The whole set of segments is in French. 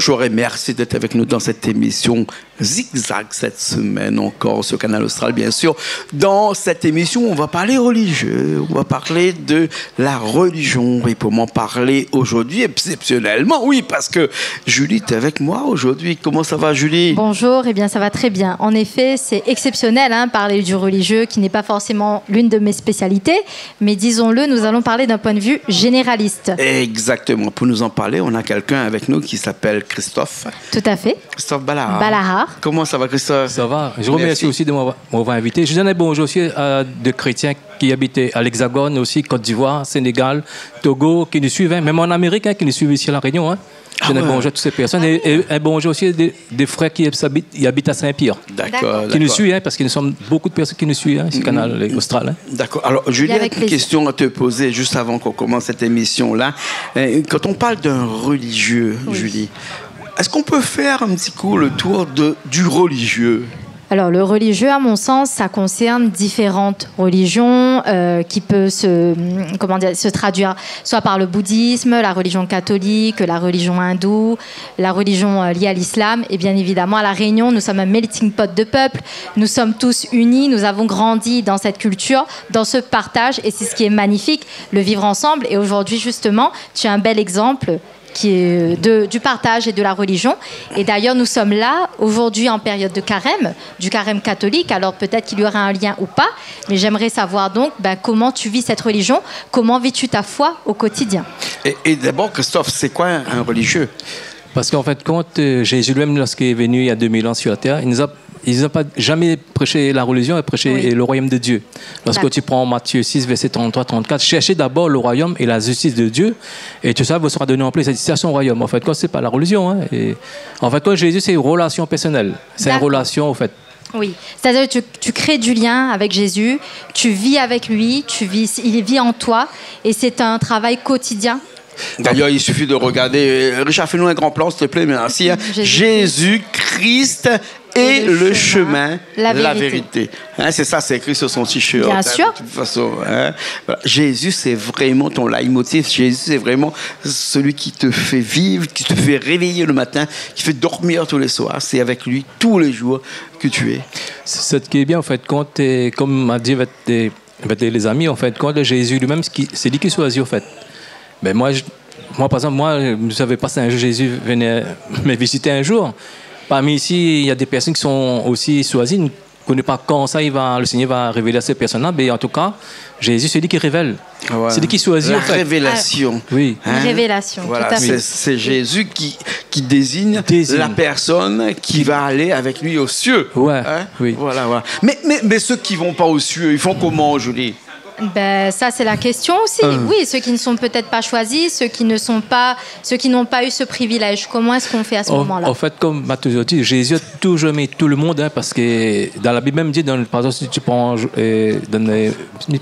Bonjour et merci d'être avec nous dans cette émission Zigzag cette semaine encore sur Canal Austral, bien sûr. Dans cette émission, on va parler religieux, on va parler de la religion. Et pour m'en parler aujourd'hui, exceptionnellement, oui, parce que Julie est avec moi aujourd'hui. Comment ça va, Julie? Bonjour, eh bien ça va très bien. En effet, c'est exceptionnel, parler du religieux, qui n'est pas forcément l'une de mes spécialités, mais disons-le, nous allons parler d'un point de vue généraliste. Exactement. Pour nous en parler, on a quelqu'un avec nous qui s'appelle Christophe. Tout à fait. Christophe Ballard. Ballard. Comment ça va, Christophe? Ça va. Je remercie aussi de m'avoir invité. Je donne un bonjour aussi à des chrétiens qui habitaient à l'Hexagone, aussi Côte d'Ivoire, Sénégal, Togo, qui nous suivent, même en Amérique, qui nous suivent ici à La Réunion. Je donne un bonjour à toutes ces personnes et un bonjour aussi des frères qui habitent à Saint-Pierre. D'accord. Qui nous suivent, parce que nous sommes beaucoup de personnes qui nous suivent sur le canal Austral. D'accord. Alors, Julie, une question à te poser juste avant qu'on commence cette émission-là. Quand on parle d'un religieux, Julie, est-ce qu'on peut faire un petit coup le tour du religieux? Alors, le religieux, à mon sens, ça concerne différentes religions qui peuvent se traduire soit par le bouddhisme, la religion catholique, la religion hindoue, la religion liée à l'islam. Et bien évidemment, à La Réunion, nous sommes un melting pot de peuples. Nous sommes tous unis. Nous avons grandi dans cette culture, dans ce partage. Et c'est ce qui est magnifique, le vivre ensemble. Et aujourd'hui, justement, tu as un bel exemple qui est du partage et de la religion. Et d'ailleurs, nous sommes là aujourd'hui en période de carême, du carême catholique. Alors peut-être qu'il y aura un lien ou pas, mais j'aimerais savoir donc comment tu vis cette religion, comment vis-tu ta foi au quotidien. Et d'abord, Christophe, c'est quoi un religieux? Parce qu'en fait, quand Jésus lui-même, lorsqu'il est venu il y a 2000 ans sur la terre, il n'a pas jamais prêché la religion, il a prêché le royaume de Dieu. Lorsque tu prends Matthieu 6, verset 33-34, cherchez d'abord le royaume et la justice de Dieu, et tout ça vous sera donné en plus. C'est son royaume. En fait, ce n'est pas la religion. Et en fait, Jésus, c'est une relation personnelle. C'est une relation, en fait. Oui, c'est-à-dire que tu crées du lien avec Jésus, tu vis avec lui, il vit en toi, et c'est un travail quotidien. D'ailleurs, il suffit de regarder. Richard, fais-nous un grand plan, s'il te plaît. Merci. Jésus-Christ est le chemin, la vérité. C'est ça, c'est écrit sur son t-shirt. Bien sûr. De toute façon, voilà. Jésus, c'est vraiment ton leitmotiv. Jésus, c'est vraiment celui qui te fait vivre, qui te fait réveiller le matin, qui fait dormir tous les soirs. C'est avec lui tous les jours que tu es. C'est ce qui est bien, en fait, quand comme m'a dit les amis, en fait, quand Jésus lui-même, c'est lui qui choisit, en fait. Ben moi, par exemple, je ne savais pas si un jour Jésus venait me visiter un jour. Parmi ici, il y a des personnes qui sont aussi choisies. On ne connaît pas quand ça, le Seigneur va révéler à ces personnes-là. Mais en tout cas, Jésus, c'est lui qui révèle. C'est lui qui choisit. La révélation. Oui. Une révélation, voilà, tout à fait. C'est Jésus qui désigne la personne qui va aller avec lui aux cieux. Ouais. Oui. Voilà. Mais ceux qui ne vont pas aux cieux, ils font comment, Julie? Ça, c'est la question aussi. Oui, ceux qui ne sont peut-être pas choisis, ceux qui n'ont pas eu ce privilège. Comment est-ce qu'on fait à ce moment-là? En fait, comme m'a toujours dit, Jésus a toujours mis tout le monde, parce que dans la Bible même dit, par exemple, si tu prends, je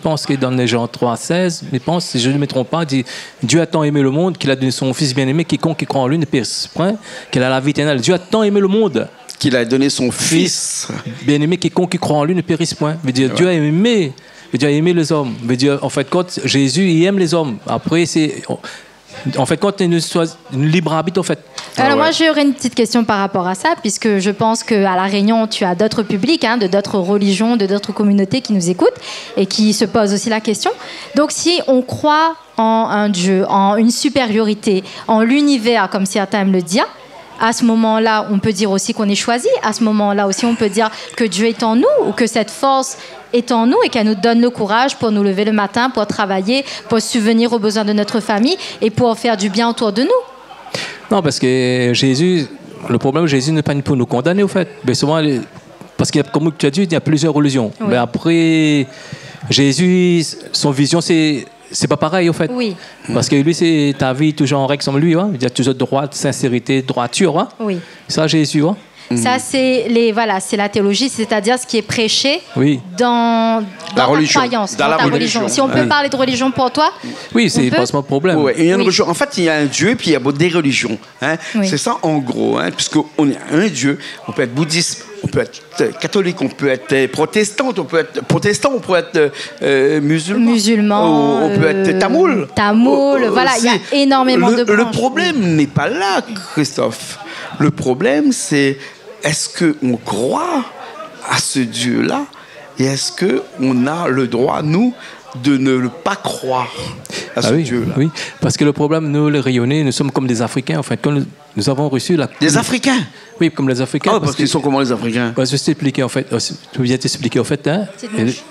pense que dans les Jean 3,16, je pense, si je ne me trompe pas, dit Dieu a tant aimé le monde qu'il a donné son Fils bien-aimé, quiconque qui croit en lui ne périsse point, qu'il a la vie éternelle. Dieu a tant aimé le monde qu'il a donné son Fils bien-aimé, quiconque qui croit en lui ne périsse point. Veut dire, Dieu a aimé. Dieu a aimé les hommes. En fait, quand Jésus, il aime les hommes. Après, c'est... En fait, quand tu es une libre arbitre, en fait. Alors moi, j'aurais une petite question par rapport à ça, puisque je pense qu'à La Réunion, tu as d'autres publics, de d'autres religions, de d'autres communautés qui nous écoutent et qui se posent aussi la question. Donc, si on croit en un Dieu, en une supériorité, en l'univers, comme certains aiment le dire, à ce moment-là, on peut dire aussi qu'on est choisi. À ce moment-là aussi, on peut dire que Dieu est en nous ou que cette force est en nous et qu'elle nous donne le courage pour nous lever le matin, pour travailler, pour subvenir aux besoins de notre famille et pour faire du bien autour de nous. Non, parce que le problème de Jésus n'est pas pour nous condamner, au fait. Mais souvent, parce qu'il y a, comme tu as dit, il y a plusieurs religions. Oui. Mais après, Jésus, son vision, c'est pas pareil, au fait. Oui. Parce que lui, c'est ta vie toujours en règle comme lui. Il y a toujours droite, sincérité, droiture. Oui. Ça, Jésus. Ça, c'est la théologie, c'est-à-dire ce qui est prêché dans la croyance, dans ta religion. Si on peut parler de religion pour toi. Oui, c'est pas ce problème. Ouais. Il y a une religion. En fait, il y a un Dieu et puis il y a des religions. C'est ça, en gros. Puisqu'on a un Dieu, on peut être bouddhiste, on peut être catholique, on peut être protestant, on peut être musulman, on peut être tamoul. Voilà, il y a énormément de branches. Le problème n'est pas là, Christophe. Le problème, c'est est-ce qu'on croit à ce Dieu-là et est-ce qu'on a le droit, nous, de ne pas croire à ce Dieu-là? Oui, parce que le problème, nous, les rayonnés, nous sommes comme des Africains, en fait. Quand nous avons reçu la... Des Africains? Oui, comme les Africains. Ah, parce qu'ils sont comment les Africains? Je vais t'expliquer, en fait. Je vais t'expliquer, en fait. Hein,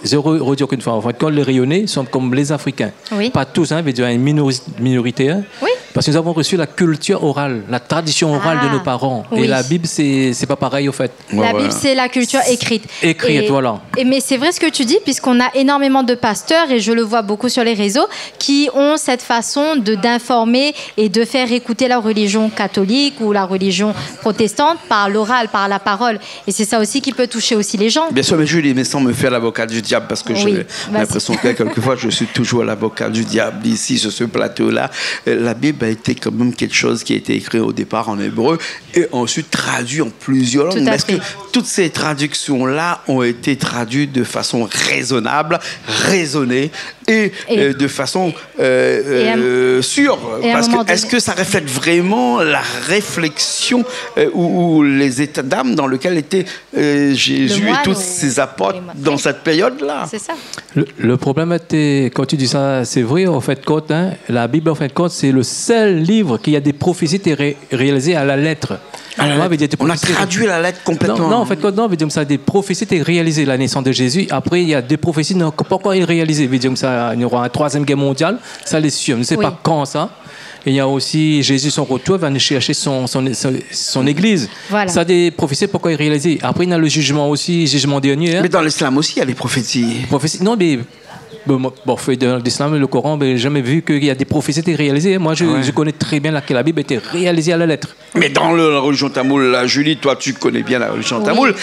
je redire qu'une fois. En fait, quand les rayonnés sont comme les Africains. Oui. Pas tous, hein, mais il y a une minorité. Hein, oui. Parce que nous avons reçu la culture orale, la tradition orale de nos parents. Oui. Et la Bible, c'est pas pareil, au fait. La Bible, c'est la culture écrite. Écrite, voilà. Mais c'est vrai ce que tu dis, puisqu'on a énormément de pasteurs, et je le vois beaucoup sur les réseaux, qui ont cette façon d'informer et de faire écouter la religion catholique ou la religion protestante par l'oral, par la parole. Et c'est ça aussi qui peut toucher aussi les gens. Bien sûr, mais Julie, mais sans me faire l'avocat du diable, parce que j'ai l'impression que quelquefois, je suis toujours l'avocat du diable ici, sur ce plateau-là. La Bible a été quand même quelque chose qui a été écrit au départ en hébreu et ensuite traduit en plusieurs langues. Mais est-ce que toutes ces traductions-là ont été traduites de façon raisonnable, raisonnée et de façon sûre? Parce que est-ce que ça reflète vraiment la réflexion ou les états d'âme dans lesquels étaient Jésus et tous ses apôtres dans cette période-là? C'est ça. Le problème était, quand tu dis ça, c'est vrai, en fait, quand, hein, la Bible, en fait, quand c'est le seul livre qui a des prophéties réalisées à la lettre. On a traduit la lettre complètement. Non, en fait, non, ça, des prophéties étaient réalisées la naissance de Jésus. Après, il y a des prophéties qui n'ont pas encore été réalisées. Ça, il y aura une troisième guerre mondiale. Ça, les sûr. Je ne sais pas quand ça. Et il y a aussi Jésus, son retour, va chercher son église. Voilà. Ça, des prophéties, pourquoi il est réalisé. Après, il y a le jugement aussi, jugement dernier. Hein. Mais dans l'islam aussi, il y a des prophéties. Non, mais... Bon, dans l'islam et le Coran, j'ai jamais vu qu'il y a des prophéties qui étaient réalisées. Moi, je connais très bien que la Bible était réalisée à la lettre. Mais dans la religion tamoule, là, Julie, toi, tu connais bien la religion tamoule.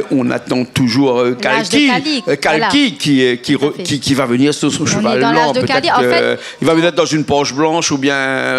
On attend toujours Kalki qui va venir sur son cheval blanc. Peut-être il va venir dans une Porsche blanche ou bien...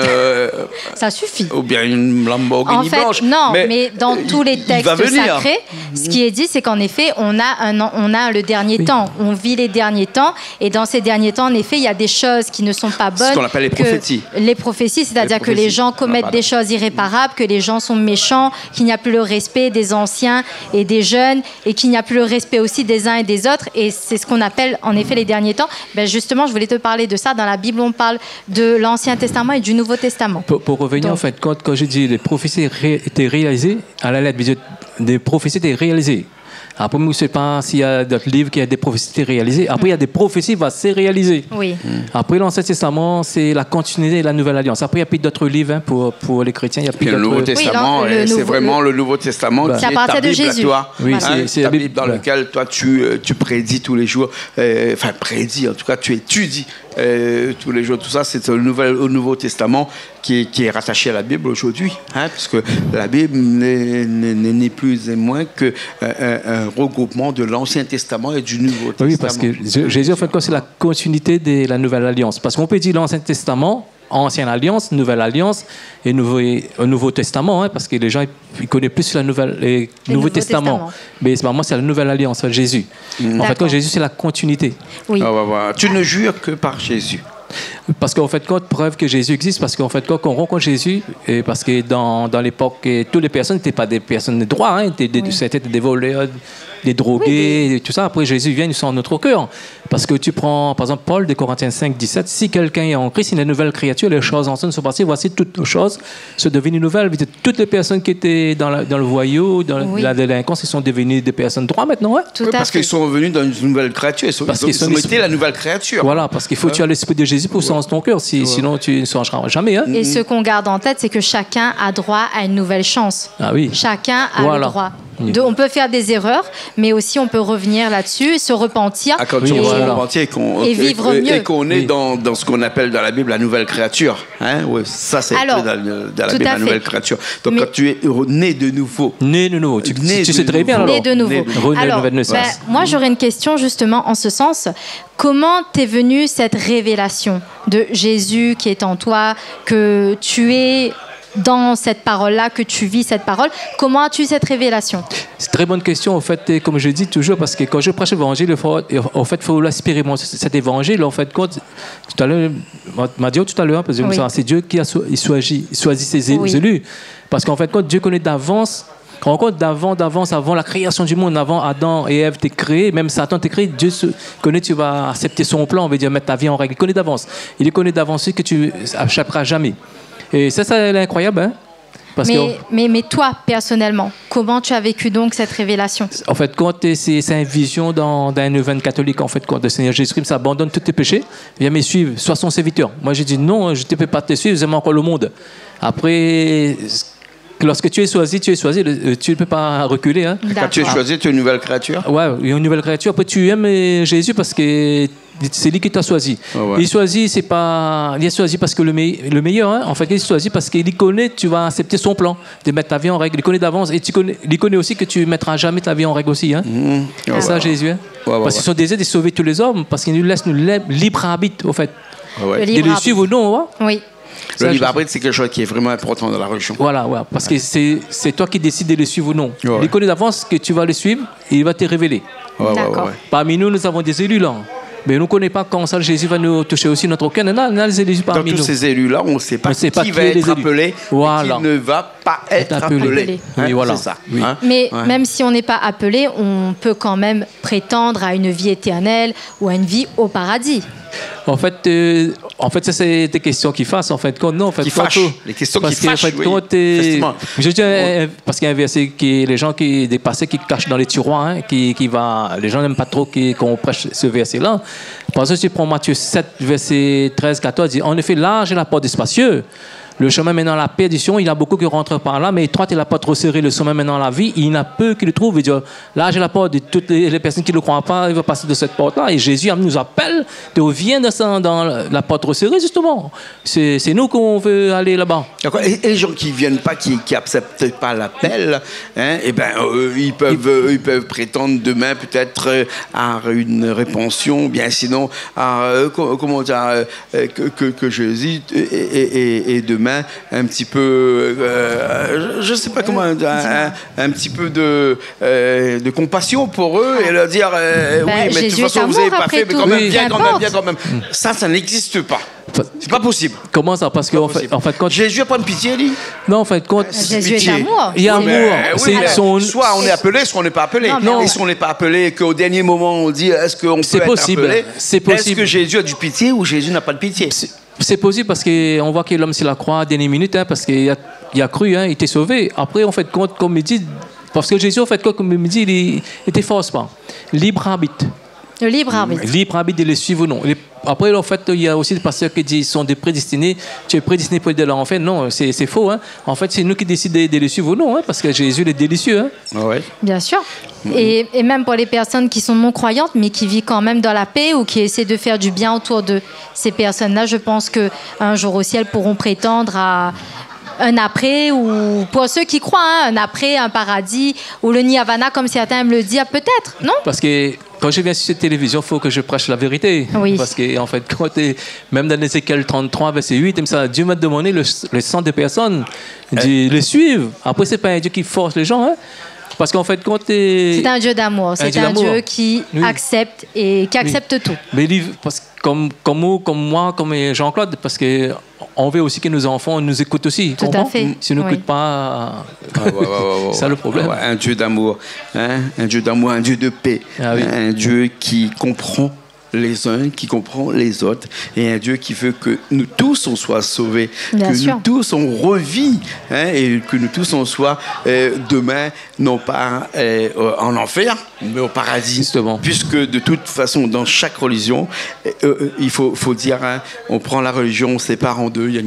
ça suffit. Ou bien une Lamborghini blanche. Non, mais dans tous les textes sacrés, ce qui est dit, c'est qu'en effet, on a le dernier temps. On vit les derniers temps. Et dans ces derniers temps, en effet, il y a des choses qui ne sont pas bonnes. Ce qu'on appelle les prophéties. Les prophéties, c'est-à-dire que les gens commettent des choses irréparables, que les gens sont méchants, qu'il n'y a plus le respect des anciens et des jeunes, et qu'il n'y a plus le respect aussi des uns et des autres. Et c'est ce qu'on appelle, en effet, les derniers temps. Ben justement, je voulais te parler de ça. Dans la Bible, on parle de l'Ancien Testament et du Nouveau Testament. Pour revenir, en fait, quand je dis les prophéties étaient réalisées, à la lettre, des prophéties étaient réalisées. Après, je ne sais pas s'il y a d'autres livres qui ont des prophéties réalisées. Après, il y a des prophéties qui vont se réaliser. Oui. Après, l'Ancien Testament, c'est la continuité de la Nouvelle Alliance. Après, il y a plus d'autres livres pour les chrétiens. Il y a plus le Nouveau Testament, c'est vraiment le Nouveau Testament qui est ta Bible à toi. Oui, c'est la Bible dans laquelle toi, tu prédis tous les jours. Enfin, prédis, en tout cas, tu étudies tous les jours. Tout ça, c'est au Nouveau Testament qui est rattaché à la Bible aujourd'hui. Parce que la Bible n'est plus et moins qu'un regroupement de l'Ancien Testament et du Nouveau Testament. Oui, parce que Jésus, en fait, c'est la continuité de la Nouvelle Alliance. Parce qu'on peut dire l'Ancien Testament, Ancienne Alliance, Nouvelle Alliance et Nouveau Testament, parce que les gens ils connaissent plus le Nouveau Testament. Mais moi, c'est la Nouvelle Alliance, Jésus. En fait, quand Jésus, c'est la continuité. Oui. Tu ne jures que par Jésus. Parce qu'en fait, preuve que Jésus existe, parce qu'en fait, quand on rencontre Jésus, et parce que dans l'époque, toutes les personnes n'étaient pas des personnes de droit, c'était des voleurs, des drogués, tout ça. Après, Jésus vient, ils sont en notre cœur. Parce que tu prends, par exemple, Paul de Corinthiens 5, 17, si quelqu'un est en Christ, il est une nouvelle créature, les choses anciennes sont passées, voici toutes les choses se deviennent nouvelles. Toutes les personnes qui étaient dans le voyou, dans la délinquance, ils sont devenues des personnes droits maintenant. Parce qu'ils sont venus dans une nouvelle créature, ils ont été la nouvelle créature. Voilà, parce qu'il faut que tu aies l'esprit de Jésus pour changer ton cœur, sinon tu ne changeras jamais. Et ce qu'on garde en tête, c'est que chacun a droit à une nouvelle chance. Ah oui. Chacun a le droit. On peut faire des erreurs, mais aussi on peut revenir là-dessus, se repentir et vivre mieux. Et qu'on est dans ce qu'on appelle dans la Bible la nouvelle créature. Ça, c'est dans la Bible la nouvelle créature. Donc quand tu es né de nouveau. Né de nouveau. Tu sais très bien. Né de nouveau. Alors, moi, j'aurais une question justement en ce sens. Comment t'es venue cette révélation de Jésus qui est en toi, que tu es dans cette parole-là, que tu vis cette parole. Comment as-tu cette révélation? C'est une très bonne question, en fait, et comme je dis toujours, parce que quand je prêche l'évangile, il faut l'expérimenter, cet évangile. En fait, quand, tout à l'heure, m'a dit tout à l'heure, parce que c'est Dieu qui a choisi ses élus. Parce qu'en fait, quand Dieu connaît d'avance, d'avance, avant la création du monde, avant Adam et Ève t'es créé, même Satan t'es créé, Dieu connaît, tu vas accepter son plan, on veut dire mettre ta vie en règle. Il connaît d'avance. Il connaît d'avance que tu n'échapperas jamais. Et ça, c'est incroyable, hein? Parce mais toi, personnellement, comment tu as vécu donc cette révélation? En fait, quand c'est une vision dans un événement catholique, en fait, quand le Seigneur Jésus-Christ abandonne tous tes péchés, viens me suivre, sois son serviteur. Moi, j'ai dit non, je ne peux pas te suivre, j'aime encore le monde. Après, lorsque tu es choisi, tu ne peux pas reculer. Hein. Quand tu es choisi, tu es une nouvelle créature. Ouais, une nouvelle créature. Après, tu aimes Jésus parce que c'est lui qui t'a choisi. Il est choisi, il est choisi parce que le meilleur, hein, en fait, il est choisi parce qu'il connaît, tu vas accepter son plan de mettre ta vie en règle. Il connaît d'avance et il connaît aussi que tu ne mettras jamais ta vie en règle aussi. Hein. C'est ça, Jésus. Hein. Parce que son désir de sauver tous les hommes, parce qu'il nous laisse libre arbitre, au fait. De le suivre ou non. Oui. Le libre arbitre, c'est quelque chose qui est vraiment important dans la religion. Voilà, parce que c'est toi qui décides de le suivre ou non. Il connaît d'avance que tu vas le suivre et il va te révéler. Parmi nous, nous avons des élus là. Mais nous ne connaissons pas quand ça, Jésus va nous toucher aussi notre cœur. On a les élus parmi nous. Dans tous ces élus-là, on ne sait pas qui va être appelé et qui ne va pas être appelé. Oui, voilà. C'est ça. Oui. Mais même si on n'est pas appelé, on peut quand même prétendre à une vie éternelle ou à une vie au paradis. En fait, ça, c'est des questions qui fâchent. En fait, non, en fait, qui fâchent. Les questions qui fâchent. Je dis, parce qu'il y a un verset les gens des passés qui cachent dans les tiroirs, hein, les gens n'aiment pas trop qu'on prêche ce verset-là. Par exemple, si tu prends Matthieu 7, verset 13-14, dit en effet, large est la porte spacieux. Le chemin menant à la perdition, il y a beaucoup qui rentrent par là, mais étroite est la porte resserrée, le chemin menant à la vie, il y en a peu qui le trouvent. Il dit, là, j'ai la porte, et toutes les personnes qui ne le croient pas, ils vont passer de cette porte-là. Et Jésus nous appelle de revenir dans la porte resserrée, justement. C'est nous qu'on veut aller là-bas. D'accord. Et les gens qui ne viennent pas, qui n'acceptent pas l'appel, hein, ils peuvent prétendre demain peut-être à une répension, bien sinon à comment dire, que Jésus et demain un petit peu, je ne sais pas comment, un petit peu de compassion pour eux et leur dire oui, mais de toute façon, vous n'avez pas fait, mais quand même, viens quand même. Ça n'existe pas. C'est pas possible. Comment ça? Parce qu'en fait, quand Jésus n'a pas de pitié, lui. Non, en fait, quand Jésus est amour. Il y a amour. Soit on est appelé, soit on n'est pas appelé. Et si on n'est pas appelé, qu'au dernier moment on dit est-ce qu'on peut être appelé? C'est possible. Est-ce que Jésus a du pitié ou Jésus n'a pas de pitié? C'est possible parce qu'on voit que l'homme sur la croix à la dernière minute, hein, parce qu'il a cru, hein, il était sauvé. Après, en fait, comme il dit, parce que Jésus, en fait, comme il dit, il était force pas. Libre arbitre. Le libre arbitre. Libre arbitre de les suivre ou non. Après, en fait, il y a aussi des pasteurs qui disent qu'ils sont des prédestinés. Tu es prédestiné pour aller dans l'enfer. Non, c'est faux. Hein. En fait, c'est nous qui décidons de les suivre ou non, hein, parce que Jésus est délicieux. Hein. Ouais. Bien sûr. Et même pour les personnes qui sont non-croyantes, mais qui vivent quand même dans la paix ou qui essaient de faire du bien autour de ces personnes-là, je pense qu'un jour aussi, elles pourront prétendre à un après, ou pour ceux qui croient, hein, un après, un paradis, ou le nirvana, comme certains aiment le dire, peut-être, non? Parce que quand je viens sur cette télévision, il faut que je prêche la vérité. Oui. Parce que, en fait, même dans Ézéchiel 33, verset 8, Dieu m'a demandé le sang des personnes, de les suivre. Après, ce n'est pas un Dieu qui force les gens, hein. Parce qu'en fait, quand c'est un Dieu d'amour. C'est un Dieu qui accepte et qui accepte tout. Mais parce que comme moi, comme Jean-Claude, parce qu'on veut aussi que nos enfants nous écoutent aussi. Tout à fait. S'ils ne nous écoutent pas, c'est ça le problème. Un Dieu d'amour, hein? Un Dieu d'amour, un Dieu de paix, un Dieu qui comprend les uns, qui comprend les autres, et un Dieu qui veut que nous tous on soit sauvés, nous tous on revit, hein, et que nous tous on soit demain non pas en enfer mais au paradis. Justement. Puisque de toute façon dans chaque religion il faut dire, hein, on prend la religion, on sépare en deux, il y a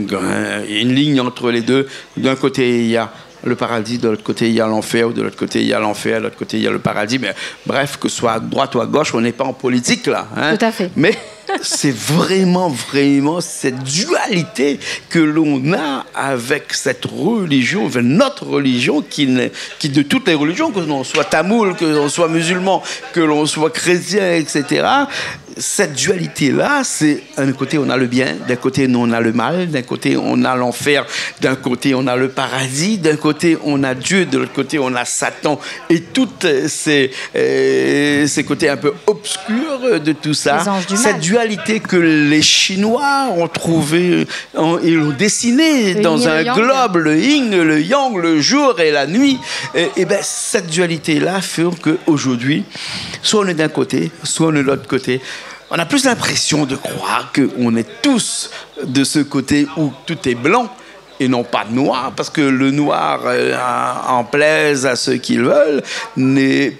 une ligne entre les deux. D'un côté il y a le paradis, de l'autre côté il y a l'enfer, ou de l'autre côté il y a l'enfer, de l'autre côté il y a le paradis. Mais bref, que ce soit à droite ou à gauche, on n'est pas en politique là. Hein. Tout à fait. Mais c'est vraiment, vraiment cette dualité que l'on a avec cette religion, avec notre religion, qui de toutes les religions, que l'on soit tamoul, que l'on soit musulman, que l'on soit chrétien, etc. Cette dualité-là, c'est d'un côté on a le bien, d'un côté on a le mal, d'un côté on a l'enfer, d'un côté on a le paradis, d'un côté on a Dieu, de l'autre côté on a Satan, et tous ces côtés un peu obscurs de tout ça. Cette dualité que les Chinois ont trouvée, ils l'ont dessinée dans un globe, le yin, le yang, le jour et la nuit. Et ben cette dualité-là fait qu'aujourd'hui, soit on est d'un côté, soit on est de l'autre côté. On a plus l'impression de croire qu'on est tous de ce côté où tout est blanc et non pas noir, parce que le noir en plaise à ceux qui le veulent, n'est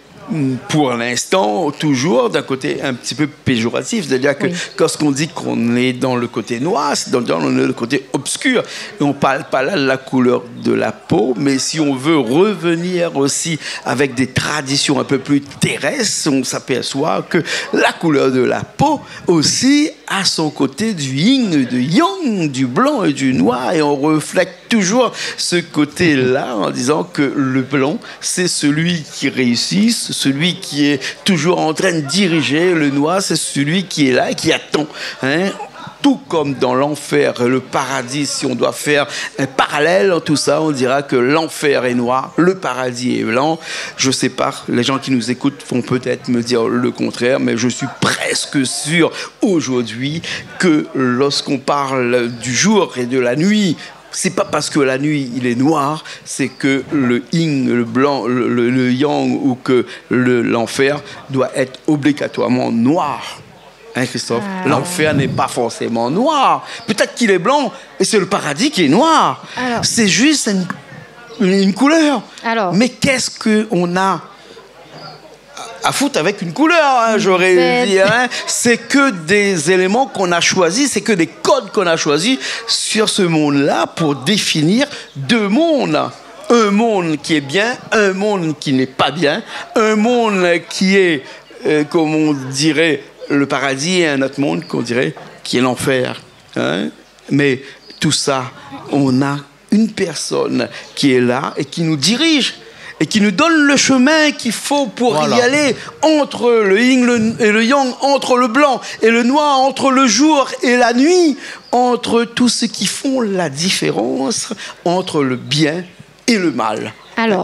pour l'instant toujours d'un côté un petit peu péjoratif, c'est-à-dire que lorsqu'on dit qu'on est dans le côté noir, c'est dans le côté obscur, et on ne parle pas là de la couleur de la peau, mais si on veut revenir aussi avec des traditions un peu plus terrestres, on s'aperçoit que la couleur de la peau aussi a son côté du yin et du yang, du blanc et du noir, et on reflète toujours ce côté-là en disant que le blanc, c'est celui qui réussit, celui qui est toujours en train de diriger. Le noir, c'est celui qui est là et qui attend. Tout comme dans l'enfer et le paradis, si on doit faire un parallèle en tout ça, on dira que l'enfer est noir, le paradis est blanc. Je ne sais pas, les gens qui nous écoutent vont peut-être me dire le contraire, mais je suis presque sûr aujourd'hui que lorsqu'on parle du jour et de la nuit, c'est pas parce que la nuit il est noir, c'est que le yin, le blanc, le yang ou que l'enfer doit être obligatoirement noir. Hein, Christophe? L'enfer n'est pas forcément noir. Peut-être qu'il est blanc et c'est le paradis qui est noir. Alors, c'est juste une couleur. Alors, mais qu'est-ce qu'on a à foutre avec une couleur, j'aurais dit. C'est que des éléments qu'on a choisis, c'est que des codes qu'on a choisis sur ce monde-là pour définir deux mondes. Un monde qui est bien, un monde qui n'est pas bien, un monde qui est, comme on dirait, le paradis, et un autre monde qu'on dirait qui est l'enfer. Mais tout ça, on a une personne qui est là et qui nous dirige et qui nous donne le chemin qu'il faut pour y aller, entre le yin et le yang, entre le blanc et le noir, entre le jour et la nuit, entre tous ceux qui font la différence entre le bien et le mal.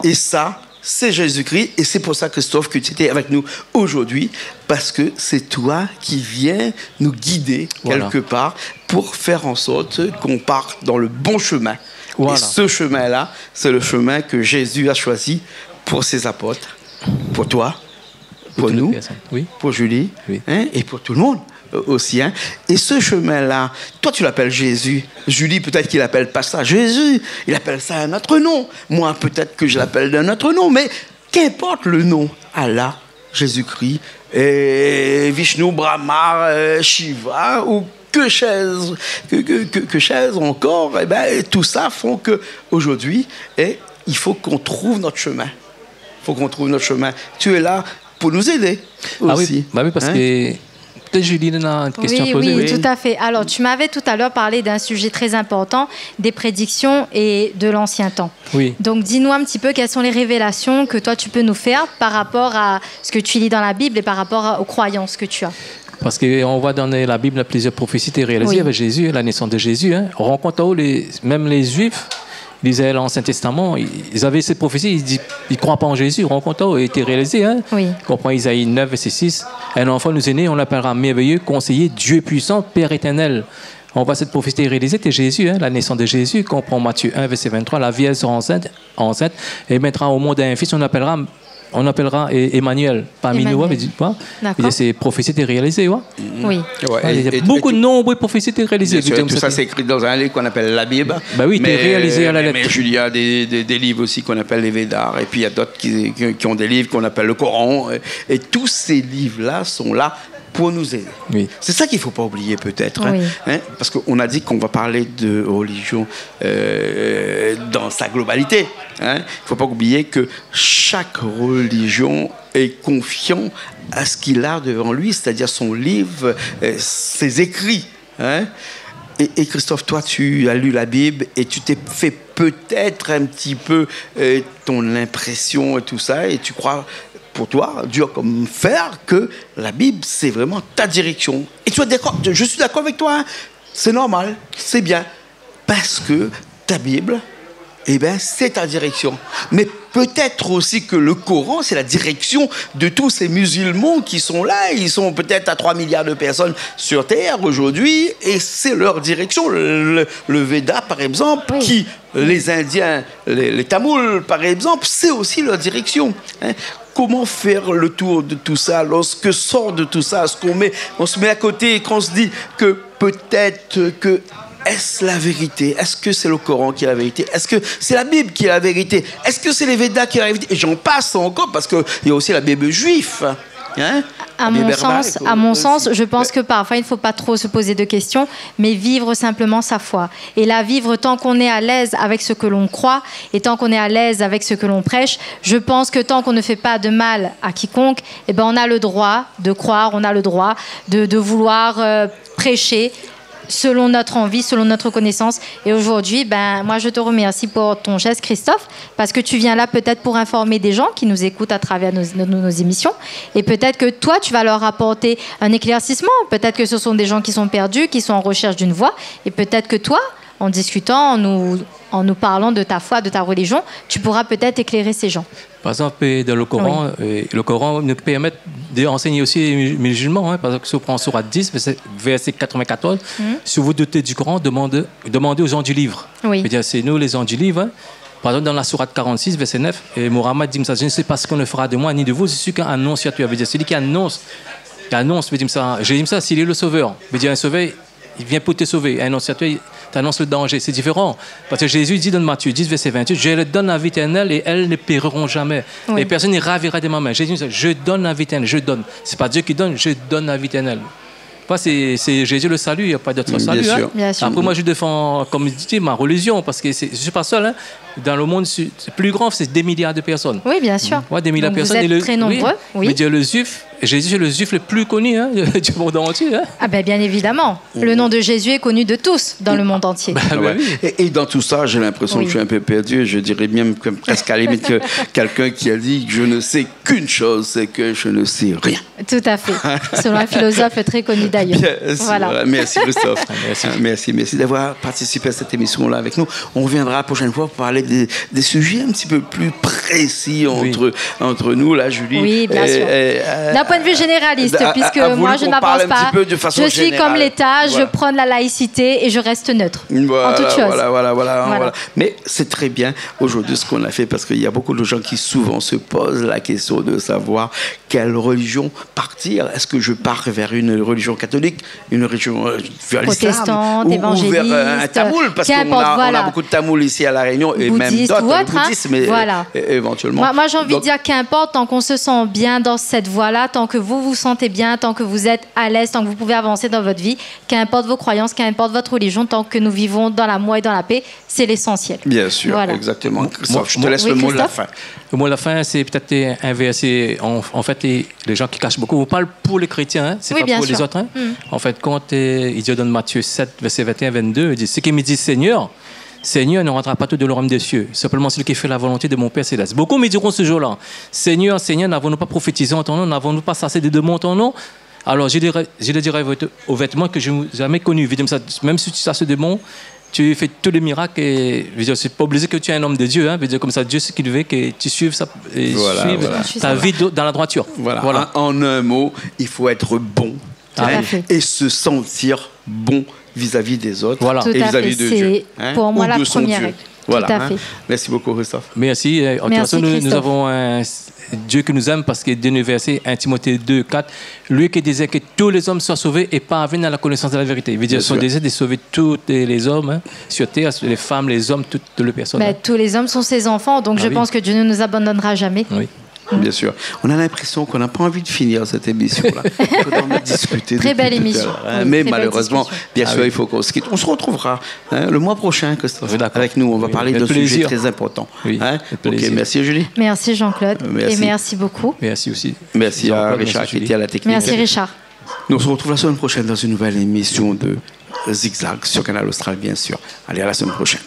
Et ça, c'est Jésus-Christ, et c'est pour ça, Christophe, que tu étais avec nous aujourd'hui, parce que c'est toi qui viens nous guider quelque part pour faire en sorte qu'on parte dans le bon chemin. Et ce chemin-là, c'est le chemin que Jésus a choisi pour ses apôtres, pour toi, pour nous, pour Julie, et pour tout le monde aussi. Et ce chemin-là, toi tu l'appelles Jésus. Julie, peut-être qu'il appelle pas ça Jésus, il appelle ça un autre nom. Moi, peut-être que je l'appelle d'un autre nom, mais qu'importe le nom, Allah, Jésus-Christ, Vishnu, Brahma, Shiva, ou que chaise encore, tout ça font qu'aujourd'hui, il faut qu'on trouve notre chemin. Il faut qu'on trouve notre chemin. Tu es là pour nous aider aussi. Oui, parce que peut-être Julie a une question à poser. Oui, tout à fait. Alors, tu m'avais tout à l'heure parlé d'un sujet très important, des prédictions et de l'ancien temps. Oui. Donc, dis-nous un petit peu quelles sont les révélations que toi, tu peux nous faire par rapport à ce que tu lis dans la Bible et par rapport aux croyances que tu as. Parce qu'on voit dans la Bible plusieurs prophéties réalisées avec Jésus, la naissance de Jésus. On rencontre même les Juifs, ils disaient l'Ancien Testament, ils avaient cette prophétie, ils ne croient pas en Jésus. On rencontre a été réalisé. Comprends Isaïe 9, verset 6. Un enfant nous est né, on l'appellera merveilleux, conseiller, Dieu puissant, Père éternel. On voit cette prophétie réalisée, c'est Jésus, la naissance de Jésus. Comprends Matthieu 1, verset 23, la Vierge sera enceinte et mettra au monde un fils, on appellera Emmanuel parmi nous, ces prophéties étaient réalisées. Oui. Il y a beaucoup de nombreuses prophéties étaient réalisées. Tout ça, c'est écrit dans un livre qu'on appelle la Bible. Oui, c'est réalisé à la lettre. Mais il y a des livres aussi qu'on appelle les Védas, et puis il y a d'autres qui ont des livres qu'on appelle le Coran. Et tous ces livres-là sont là pour nous aider. Oui. C'est ça qu'il ne faut pas oublier peut-être. Oui. Parce qu'on a dit qu'on va parler de religion dans sa globalité. Il ne faut pas oublier que chaque religion est confiant à ce qu'il a devant lui, c'est-à-dire son livre, ses écrits. Et Christophe, toi, tu as lu la Bible et tu t'es fait peut-être un petit peu ton impression et tout ça, et tu crois, pour toi, dur comme fer, que la Bible, c'est vraiment ta direction. Et tu es d'accord, je suis d'accord avec toi, hein, c'est normal, c'est bien, parce que ta Bible, eh ben, c'est ta direction. Mais peut-être aussi que le Coran, c'est la direction de tous ces musulmans qui sont là. Ils sont peut-être à 3 milliards de personnes sur Terre aujourd'hui, et c'est leur direction. Le Veda, par exemple, Oui. qui, les Indiens, les Tamouls, par exemple, c'est aussi leur direction. Comment faire le tour de tout ça lorsque sort de tout ça, on se met à côté et qu'on se dit que peut-être que est-ce la vérité? Est-ce que c'est le Coran qui est la vérité? Est-ce que c'est la Bible qui est la vérité? Est-ce que c'est les Védas qui est la vérité? Et j'en passe encore, parce qu'il y a aussi la Bible juive. À mon sens, je pense que parfois, il ne faut pas trop se poser de questions, mais vivre simplement sa foi. Et la vivre tant qu'on est à l'aise avec ce que l'on croit et tant qu'on est à l'aise avec ce que l'on prêche. Je pense que tant qu'on ne fait pas de mal à quiconque, eh ben, on a le droit de croire, on a le droit de vouloir prêcher selon notre envie, selon notre connaissance. Et aujourd'hui, moi, je te remercie pour ton geste, Christophe, parce que tu viens là peut-être pour informer des gens qui nous écoutent à travers nos émissions. Et peut-être que toi, tu vas leur apporter un éclaircissement. Peut-être que ce sont des gens qui sont perdus, qui sont en recherche d'une voie. Et peut-être que toi, en discutant, en nous parlant de ta foi, de ta religion, tu pourras peut-être éclairer ces gens. Par exemple, dans le Coran, le Coran nous permet d'enseigner aussi les musulmans. Par exemple, si on prend Sourate 10, verset 94, si vous doutez du Coran, demandez aux gens du livre. Oui. C'est-à-dire, c'est nous les gens du livre. Par exemple, dans la Sourate 46, verset 9, et Mohammed dit ça, je ne sais pas ce qu'on ne fera de moi ni de vous, c'est celui qui annonciateur. C'est celui qui annonce, Jésus ça, s'il est le sauveur. Un sauveur, il vient pour te sauver. Un annonciateur, il t'annonce le danger. C'est différent. Parce que Jésus dit dans Matthieu 10, verset 28, je leur donne la vie éternelle et elles ne périront jamais. Oui. Et personne ne ravira de ma main. Jésus dit, je donne la vie éternelle, je donne. C'est pas Dieu qui donne, je donne la vie éternelle. C'est Jésus le salut, il n'y a pas d'autre salut. Bien sûr. Bien sûr. Après, moi, je défends, comme je dis, ma religion, parce que je ne suis pas seul. Dans le monde, c'est plus grand, c'est des milliards de personnes. Oui, bien sûr. Ouais, des milliards de Donc, personnes. vous êtes très nombreux. Oui. Mais Dieu, le juif, Jésus est le juif le plus connu du monde entier. Ah bien évidemment. Le nom de Jésus est connu de tous dans le monde entier. Oui. Et dans tout ça, j'ai l'impression que je suis un peu perdu. Je dirais même presque à la limite que quelqu'un qui a dit que je ne sais qu'une chose, c'est que je ne sais rien. Tout à fait. Selon un philosophe très connu d'ailleurs. Voilà. Merci Christophe. Merci d'avoir participé à cette émission-là avec nous. On reviendra la prochaine fois pour parler des sujets un petit peu plus précis entre nous, là, Julie. Oui, bien sûr. D'un point de vue généraliste, puisque moi, je n'avance pas. Je suis comme l'État, je prône la laïcité et je reste neutre en toute chose. Voilà. Mais c'est très bien aujourd'hui ce qu'on a fait, parce qu'il y a beaucoup de gens qui souvent se posent la question de savoir quelle religion partir. Est-ce que je pars vers une religion catholique, une religion vers l'islam, ou vers un tamoul, parce qu'on a beaucoup de tamouls ici à La Réunion, et même d'autres bouddhistes, mais éventuellement. Moi, j'ai envie de dire qu'importe, tant qu'on se sent bien dans cette voie-là, tant que vous vous sentez bien, tant que vous êtes à l'aise, tant que vous pouvez avancer dans votre vie, qu'importe vos croyances, qu'importe votre religion, tant que nous vivons dans l'amour et dans la paix, c'est l'essentiel. Bien sûr, exactement. Christophe, je te laisse le mot de la fin. Le mot de la fin, c'est peut-être un verset. En fait, les gens qui cachent beaucoup, on parle pour les chrétiens, c'est pas pour les autres. En fait, quand il dit dans Matthieu 7, verset 21-22, il dit, ceux qui me disent Seigneur ne rentrera pas tout de le royaume des cieux, simplement celui qui fait la volonté de mon Père céleste. Beaucoup me diront ce jour-là, Seigneur, n'avons-nous pas prophétisé en ton nom, n'avons-nous pas cessé de demander en ton nom? Alors je le dirai aux vêtements que je n'ai jamais connus. Même si tu sais ce démon, tu fais tous les miracles, et c'est pas obligé que tu es un homme de Dieu. Comme ça, Dieu, ce qu'il veut, que tu suives ta vie dans la droiture. Voilà. En un mot, il faut être bon et se sentir bon vis-à-vis des autres et vis-à-vis de Dieu. C'est pour moi la première règle. Voilà. Tout à fait. Merci beaucoup, Christophe. Merci. En toute façon, nous avons un Dieu qui nous aime, parce qu'il dit dans le verset 1 Timothée 2, 4, lui qui disait que tous les hommes soient sauvés et parviennent à la connaissance de la vérité. Il veut dire son désir de sauver tous les hommes sur terre, les femmes, les hommes, toutes les personnes. Tous les hommes sont ses enfants, donc je pense que Dieu ne nous abandonnera jamais. Oui. Bien sûr. On a l'impression qu'on n'a pas envie de finir cette émission-là. On a discuté. Très belle émission. Oui, mais malheureusement, bien sûr, il faut qu'on se quitte. On se retrouvera le mois prochain, Christophe, avec nous. On va parler d'un sujet très important. Oui, ok, merci Julie. Merci Jean-Claude. Et merci beaucoup. Merci aussi. Merci à Richard qui était à la technique. Merci Richard. Nous on se retrouve la semaine prochaine dans une nouvelle émission de Zigzag sur Canal Austral, bien sûr. Allez, à la semaine prochaine.